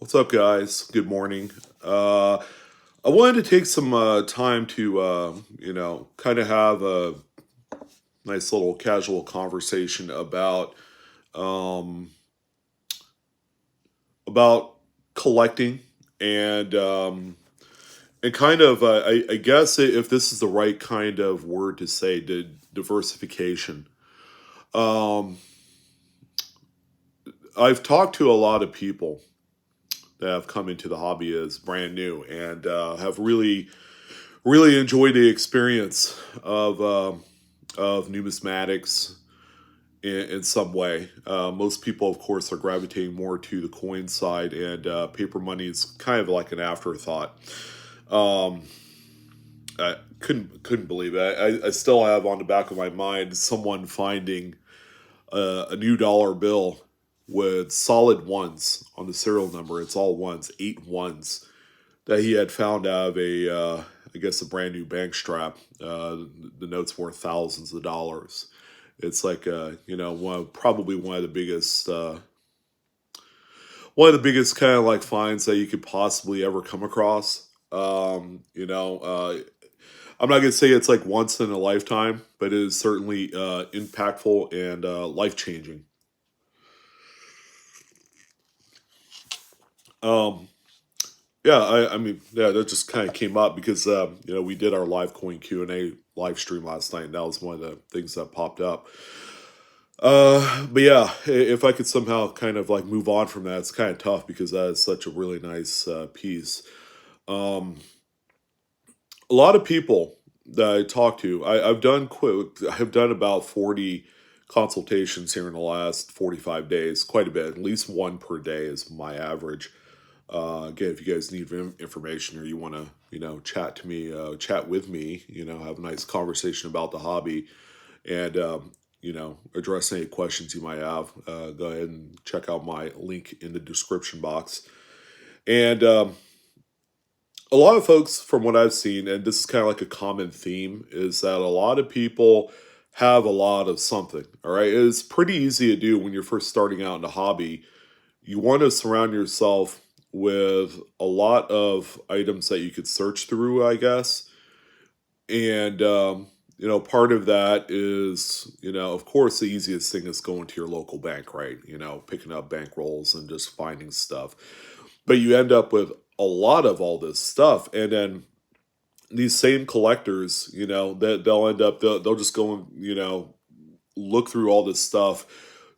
What's up, guys? Good morning. I wanted to take some time to, kind of have a nice little casual conversation um, about collecting and kind of, I guess, if this is the right kind of word to say, diversification. Um, I've talked to a lot of people that have come into the hobby as brand new and have really enjoyed the experience of numismatics in some way. Most people, of course, are gravitating more to the coin side, and paper money is kind of like an afterthought. Um, I couldn't believe it. I still have on the back of my mind someone finding a new dollar bill with solid ones on the serial number. It's all ones, 8 ones that he had found out of I guess, a brand new bank strap. The note's worth thousands of dollars. It's like, probably one of the biggest kind of like finds that you could possibly ever come across. I'm not gonna say it's like once in a lifetime, but it is certainly impactful and life changing. Um, Yeah, I mean, yeah, that just kind of came up because we did our live coin Q&A live stream last night, and that was one of the things that popped up. But yeah, if I could somehow kind of like move on from that, it's kind of tough because that is such a really nice piece. Um, a lot of people that I talk to, I've done about 40 consultations here in the last 45 days, quite a bit, at least one per day is my average. Again, if you guys need information or you want to, chat with me, have a nice conversation about the hobby and, address any questions you might have, go ahead and check out my link in the description box. And a lot of folks, from what I've seen, and this is kind of like a common theme, is that a lot of people have a lot of something. All right. It's pretty easy to do when you're first starting out in the hobby. You want to surround yourself with a lot of items that you could search through, I guess. And, part of that is, of course, the easiest thing is going to your local bank, right? Picking up bank rolls and just finding stuff. But you end up with a lot of all this stuff. And then these same collectors, that they'll just go and, look through all this stuff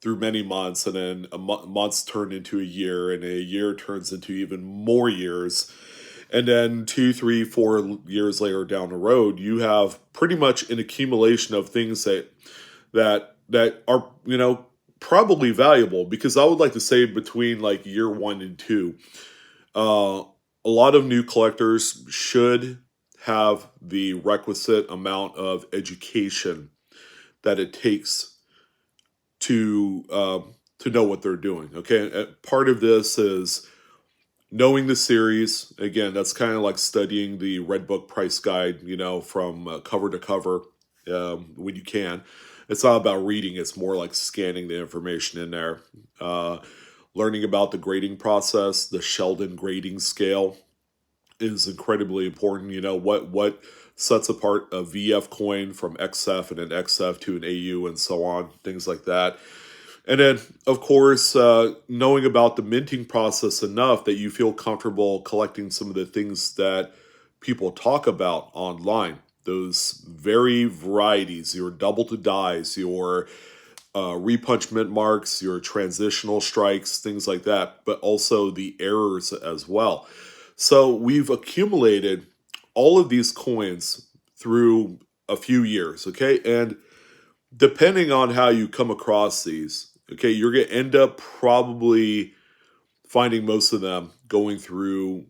through many months, and then months turn into a year, and a year turns into even more years, and then 2, 3, 4 years later down the road, you have pretty much an accumulation of things that are probably valuable. Because I would like to say between like year 1 and 2, uh, a lot of new collectors should have the requisite amount of education that it takes to know what they're doing. Okay, part of this is knowing the series. Again, that's kind of like studying the Red Book price guide, from cover to cover when you can. It's not about reading; it's more like scanning the information in there. Uh, Learning about the grading process, the Sheldon grading scale is incredibly important. What sets apart a VF coin from XF and an XF to an AU and so on, things like that. And then, of course, knowing about the minting process enough that you feel comfortable collecting some of the things that people talk about online. Those very varieties, your double to dies, your repunch mint marks, your transitional strikes, things like that, but also the errors as well. So we've accumulated all of these coins through a few years, okay? And depending on how you come across these, okay, you're going to end up probably finding most of them going through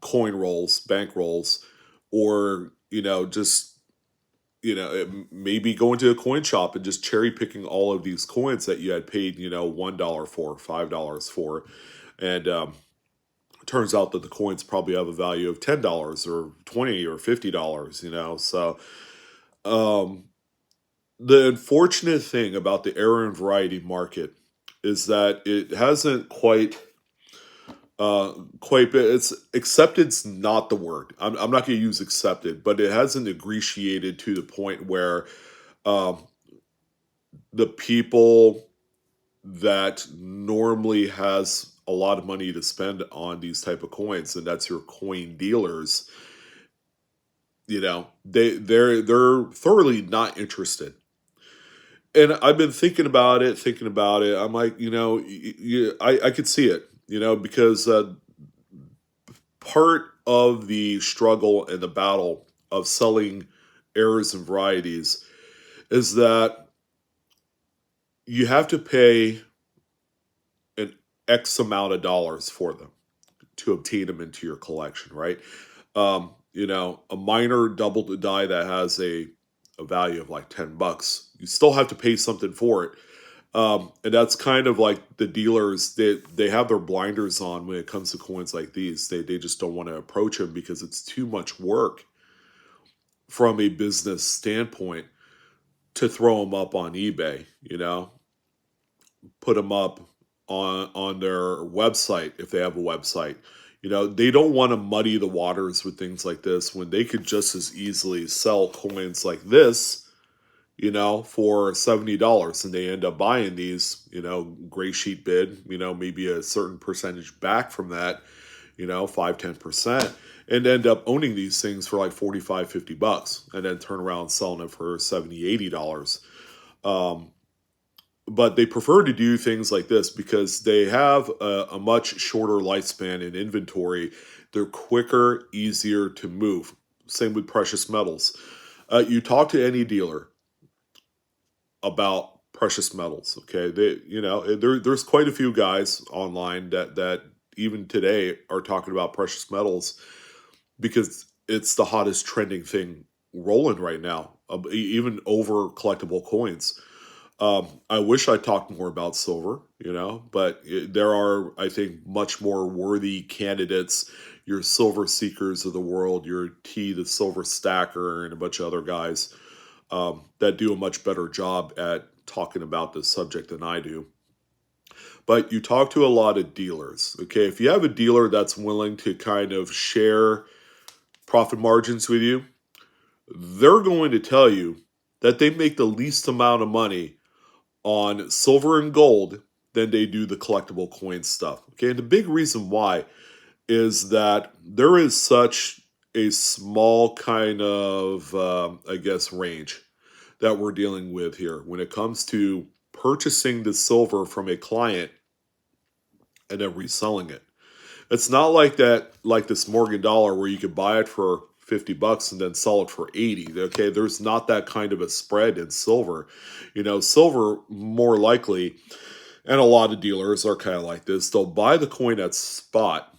coin rolls, bank rolls, or, just, maybe going to a coin shop and just cherry picking all of these coins that you had paid, $1 for, $5 for. And it turns out that the coins probably have a value of $10 or $20 or $50, So, um, the unfortunate thing about the error and variety market is that it hasn't quite quite a bit. It's accepted's not the word. I'm not going to use accepted, but it hasn't ingratiated to the point where um, the people that normally has a lot of money to spend on these type of coins, and that's your coin dealers, they're thoroughly not interested. And I've been thinking about it. I'm like, I could see it, because part of the struggle and the battle of selling errors and varieties is that you have to pay an X amount of dollars for them to obtain them into your collection, right? A minor double die that has a value of like $10, you still have to pay something for it. And that's kind of like the dealers, they have their blinders on when it comes to coins like these. They just don't want to approach them because it's too much work from a business standpoint to throw them up on eBay, put them up on their website if they have a website. They don't want to muddy the waters with things like this when they could just as easily sell coins like this, for $70, and they end up buying these, gray sheet bid, maybe a certain percentage back from that, 5-10%, and end up owning these things for like 45-50 bucks, and then turn around selling it for $70-80. But they prefer to do things like this because they have a much shorter lifespan in inventory. They're quicker, easier to move. Same with precious metals. You talk to any dealer about precious metals, okay? There's quite a few guys online that even today are talking about precious metals because it's the hottest trending thing rolling right now, even over collectible coins. I wish I talked more about silver, but there are, I think, much more worthy candidates. Your silver seekers of the world, your the silver stacker, and a bunch of other guys that do a much better job at talking about this subject than I do. But you talk to a lot of dealers, okay? If you have a dealer that's willing to kind of share profit margins with you, they're going to tell you that they make the least amount of money on silver and gold than they do the collectible coin stuff. Okay, and the big reason why is that there is such a small kind of, I guess, range that we're dealing with here when it comes to purchasing the silver from a client and then reselling it. It's not like that, like this Morgan dollar where you could buy it for $50 and then sell it for 80. Okay, there's not that kind of a spread in silver. Silver more likely, and a lot of dealers are kind of like this. They'll buy the coin at spot,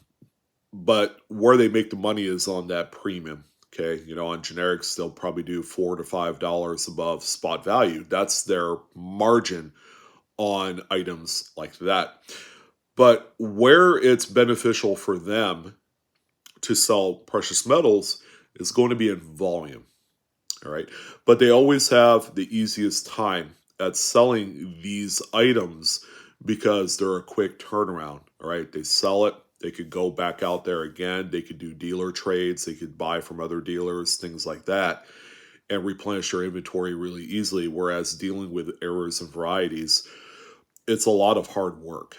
but where they make the money is on that premium. Okay, on generics, they'll probably do $4 to $5 above spot value. That's their margin on items like that. But where it's beneficial for them to sell precious metals is going to be in volume. All right. But they always have the easiest time at selling these items because they're a quick turnaround. All right. They sell it. They could go back out there again. They could do dealer trades. They could buy from other dealers, things like that, and replenish their inventory really easily. Whereas dealing with errors and varieties, it's a lot of hard work.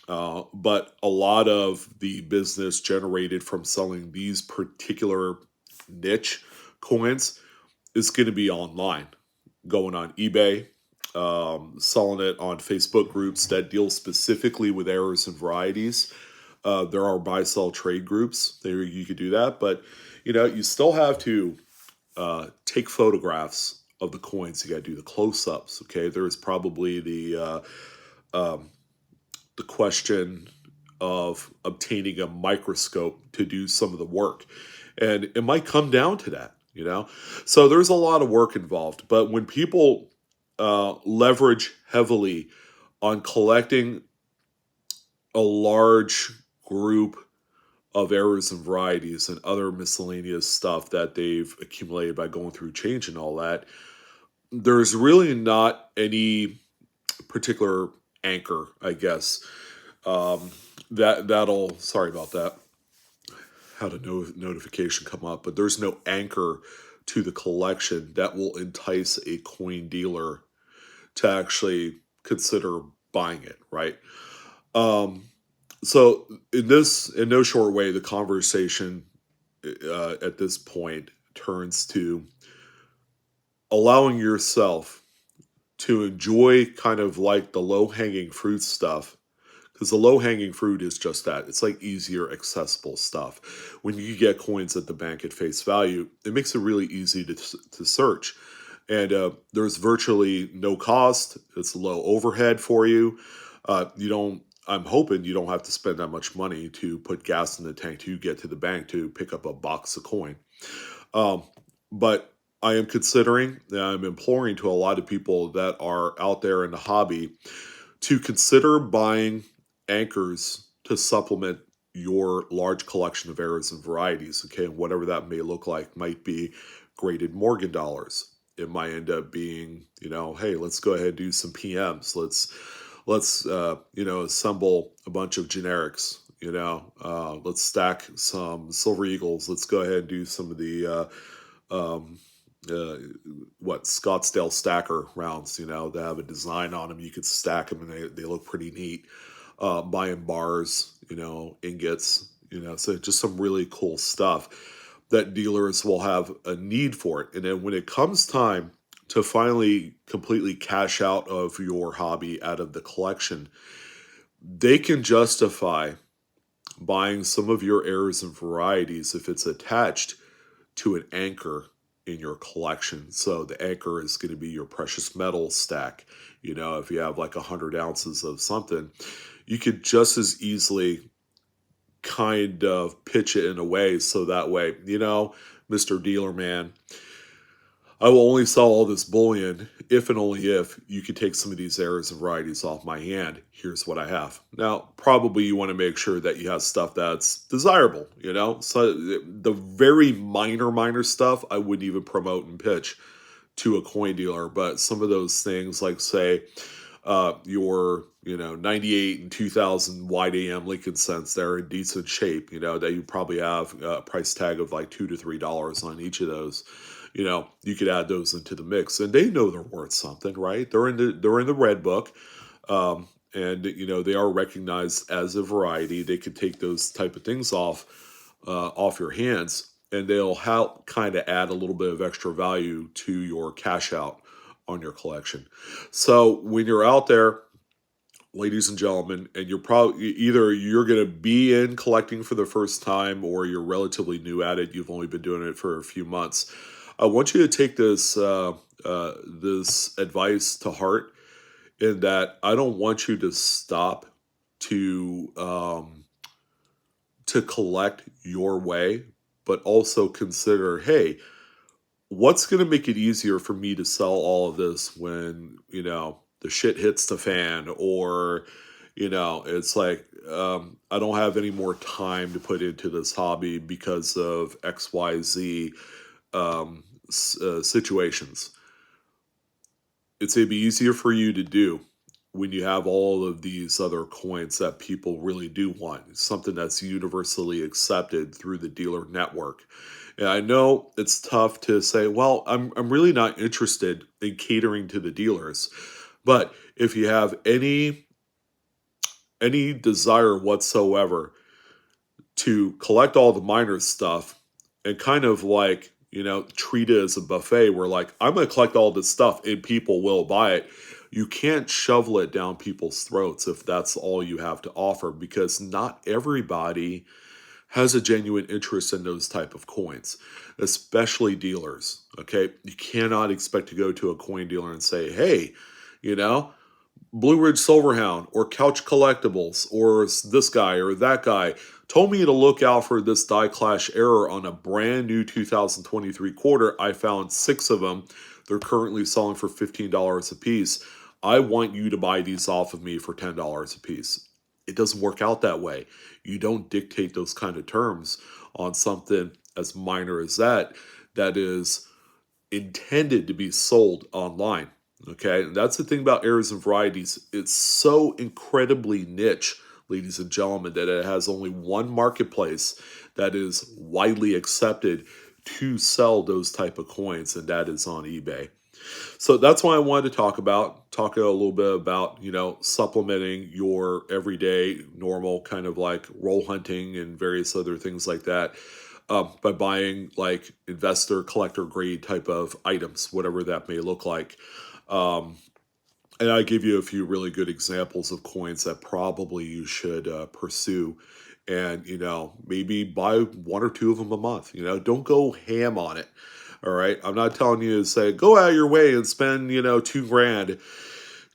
But a lot of the business generated from selling these particular niche coins is going to be online, going on eBay, selling it on Facebook groups that deal specifically with errors and varieties. There are buy-sell trade groups. There you could do that, but you still have to take photographs of the coins. You got to do the close-ups. Okay, there's probably the question of obtaining a microscope to do some of the work. And it might come down to that, So there's a lot of work involved. But when people leverage heavily on collecting a large group of errors and varieties and other miscellaneous stuff that they've accumulated by going through change and all that, there's really not any particular anchor, I guess, that'll, sorry about that, had a notification come up, but there's no anchor to the collection that will entice a coin dealer to actually consider buying it, right? Um, so in no short way, the conversation at this point turns to allowing yourself to enjoy kind of like the low hanging fruit stuff, because the low hanging fruit is just that. It's like easier, accessible stuff. When you get coins at the bank at face value, it makes it really easy to search. And there's virtually no cost. It's low overhead for you. You don't, I'm hoping you don't have to spend that much money to put gas in the tank to get to the bank to pick up a box of coin. Um, but I am considering, and I'm imploring to a lot of people that are out there in the hobby to consider buying anchors to supplement your large collection of errors and varieties. Okay, and whatever that may look like, might be graded Morgan dollars. It might end up being, hey, let's go ahead and do some PMs. Let's assemble a bunch of generics. Let's stack some silver eagles. Let's go ahead and do some of the um, uh, Scottsdale stacker rounds. They have a design on them. You could stack them, and they look pretty neat. Buying bars, ingots, so just some really cool stuff that dealers will have a need for it. And then when it comes time to finally completely cash out of your hobby, out of the collection, they can justify buying some of your errors and varieties if it's attached to an anchor in your collection. So the anchor is going to be your precious metal stack. If you have like 100 ounces of something, you could just as easily kind of pitch it in a way so that way, Mr. Dealer Man, I will only sell all this bullion if and only if you could take some of these errors and varieties off my hand. Here's what I have. Now, probably you want to make sure that you have stuff that's desirable, So the very minor stuff I wouldn't even promote and pitch to a coin dealer, but some of those things like say your 98 and 2000 wide AM Lincoln cents, they're in decent shape, that you probably have a price tag of like $2 to $3 on each of those. You could add those into the mix, and they know they're worth something, right? They're in the red book, and they are recognized as a variety. They could take those type of things off your hands, and they'll help kind of add a little bit of extra value to your cash out on your collection. So when you're out there, ladies and gentlemen, and you're probably either you're going to be in collecting for the first time or you're relatively new at it, you've only been doing it for a few months. I want you to take this advice to heart, in that I don't want you to stop to collect your way, but also consider, hey, what's going to make it easier for me to sell all of this when the shit hits the fan, or it's like I don't have any more time to put into this hobby because of XYZ situations. It's going to be easier for you to do when you have all of these other coins that people really do want. It's something that's universally accepted through the dealer network. And I know it's tough to say, well, I'm really not interested in catering to the dealers. But if you have any desire whatsoever to collect all the minor stuff and kind of like, treat it as a buffet where like, I'm going to collect all this stuff and people will buy it. You can't shovel it down people's throats if that's all you have to offer, because not everybody has a genuine interest in those type of coins, especially dealers. Okay, you cannot expect to go to a coin dealer and say, hey, Blue Ridge Silverhound or Couch Collectibles or this guy or that guy told me to look out for this die clash error on a brand new 2023 quarter. I found 6 of them. They're currently selling for $15 a piece. I want you to buy these off of me for $10 a piece. It doesn't work out that way. You don't dictate those kind of terms on something as minor as that is intended to be sold online. Okay, and that's the thing about errors and varieties. It's so incredibly niche, ladies and gentlemen, that it has only one marketplace that is widely accepted to sell those type of coins, and that is on eBay. So that's why I wanted to talk a little bit about, supplementing your everyday normal kind of like roll hunting and various other things like that, by buying like investor collector grade type of items, whatever that may look like. Um, and I give you a few really good examples of coins that probably you should pursue. And, maybe buy one or two of them a month. Don't go ham on it. All right. I'm not telling you to say, go out of your way and spend, $2,000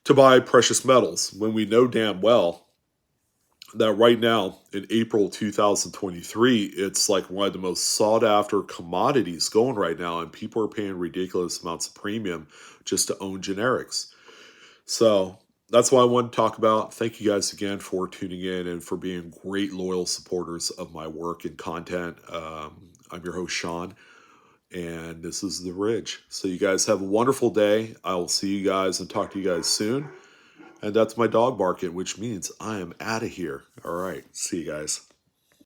to buy precious metals when we know damn well that right now in April 2023, it's like one of the most sought after commodities going right now. And people are paying ridiculous amounts of premium just to own generics. So that's what I want to talk about. Thank you guys again for tuning in and for being great, loyal supporters of my work and content. I'm your host, Sean, and this is The Ridge. So you guys have a wonderful day. I will see you guys and talk to you guys soon. And that's my dog barking, which means I am out of here. All right. See you guys.